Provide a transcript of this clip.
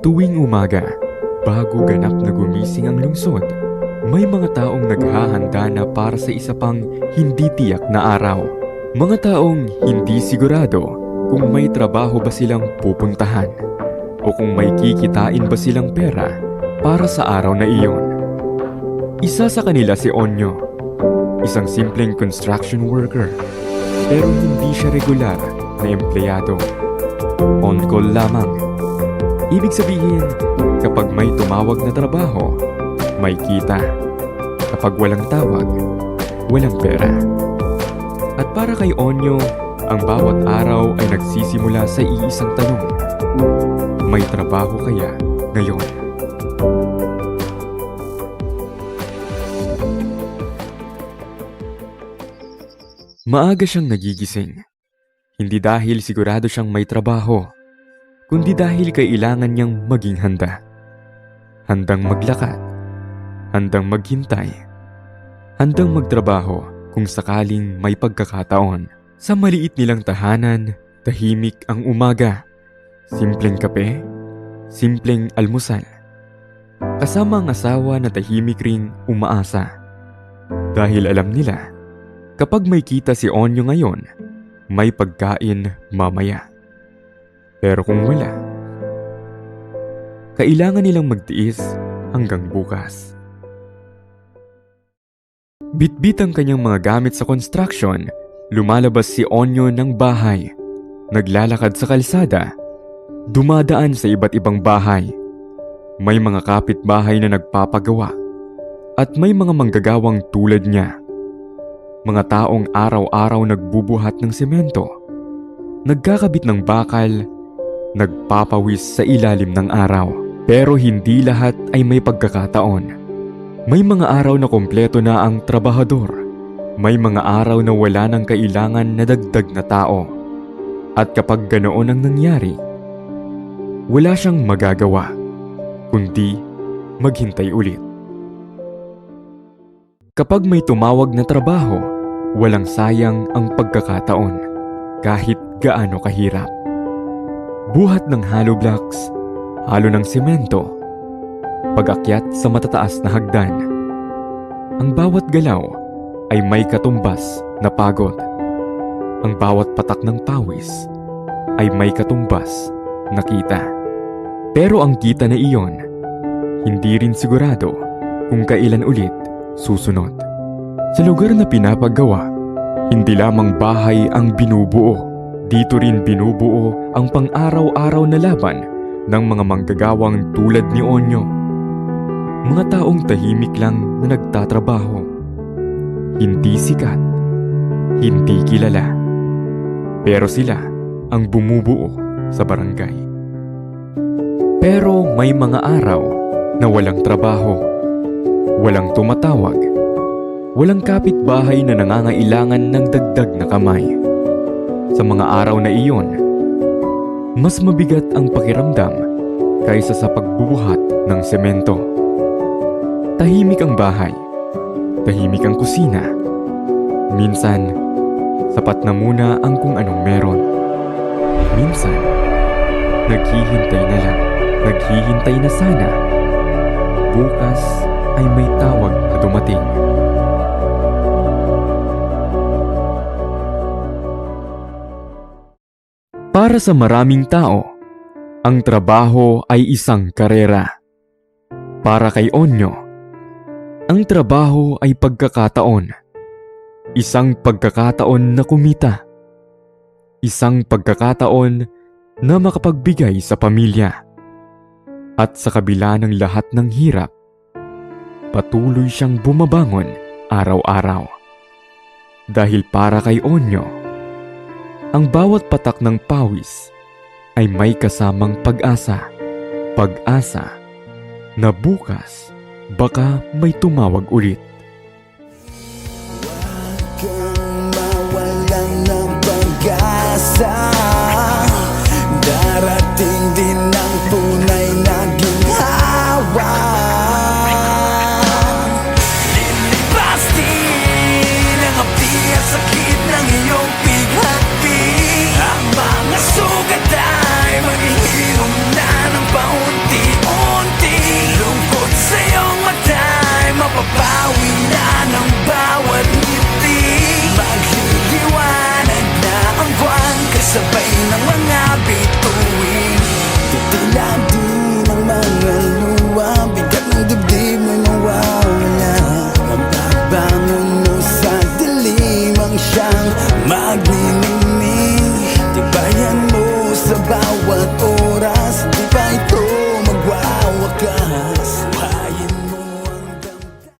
Tuwing umaga, bago ganap na gumising ang lungsod, may mga taong naghahanda na para sa isa pang hindi tiyak na araw. Mga taong hindi sigurado kung may trabaho ba silang pupuntahan o kung may kikitain ba silang pera para sa araw na iyon. Isa sa kanila si Onyo, isang simpleng construction worker, pero hindi siya regular na empleyado. On-call lamang. Ibig sabihin, kapag may tumawag na trabaho, may kita. Kapag walang tawag, walang pera. At para kay Onyo, ang bawat araw ay nagsisimula sa iisang tanong. May trabaho kaya ngayon? Maaga siyang nagigising. Hindi dahil sigurado siyang may trabaho, kundi dahil kailangan niyang maging handa. Handang maglakad, handang maghintay, handang magtrabaho kung sakaling may pagkakataon. Sa maliit nilang tahanan, tahimik ang umaga. Simpleng kape, simpleng almusal. Kasama ang asawa na tahimik ring umaasa. Dahil alam nila, kapag may kita si Onyo ngayon, may pagkain mamaya. Pero kung wala, kailangan nilang magtiis hanggang bukas. Bitbit ang kanyang mga gamit sa construction, lumalabas si Onyo ng bahay, naglalakad sa kalsada, dumadaan sa iba't ibang bahay. May mga kapitbahay na nagpapagawa at may mga manggagawang tulad niya. Mga taong araw-araw nagbubuhat ng semento, nagkakabit ng bakal, nagpapawis sa ilalim ng araw. Pero hindi lahat ay may pagkakataon. May mga araw na kompleto na ang trabahador. May mga araw na wala nang kailangan na dagdag na tao. At kapag ganoon ang nangyari, wala siyang magagawa, kundi maghintay ulit. Kapag may tumawag na trabaho, walang sayang ang pagkakataon, kahit gaano kahirap. Buhat ng hollow blocks, halo ng semento, pag-akyat sa matataas na hagdan. Ang bawat galaw ay may katumbas na pagod. Ang bawat patak ng pawis ay may katumbas na kita. Pero ang kita na iyon, hindi rin sigurado kung kailan ulit susunod. Sa lugar na pinapagawa, hindi lamang bahay ang binubuo. Dito rin binubuo ang pang-araw-araw na laban ng mga manggagawang tulad ni Onyo. Mga taong tahimik lang na nagtatrabaho. Hindi sikat, hindi kilala. Pero sila ang bumubuo sa barangay. Pero may mga araw na walang trabaho, walang tumatawag, walang kapitbahay na nangangailangan ng dagdag na kamay. Sa mga araw na iyon, mas mabigat ang pakiramdam kaysa sa pagbubuhat ng semento. Tahimik ang bahay, tahimik ang kusina. Minsan, sapat na muna ang kung anong meron. Minsan, naghihintay na lang, naghihintay na sana. Bukas ay may tawag na dumating. Para sa maraming tao, ang trabaho ay isang karera. Para kay Onyo, ang trabaho ay pagkakataon. Isang pagkakataon na kumita. Isang pagkakataon na makapagbigay sa pamilya. At sa kabila ng lahat ng hirap, patuloy siyang bumabangon araw-araw. Dahil para kay Onyo, ang bawat patak ng pawis ay may kasamang pag-asa. Pag-asa na bukas baka may tumawag ulit. Huwag kang mawalan ng pag-asa. Darating din ang puno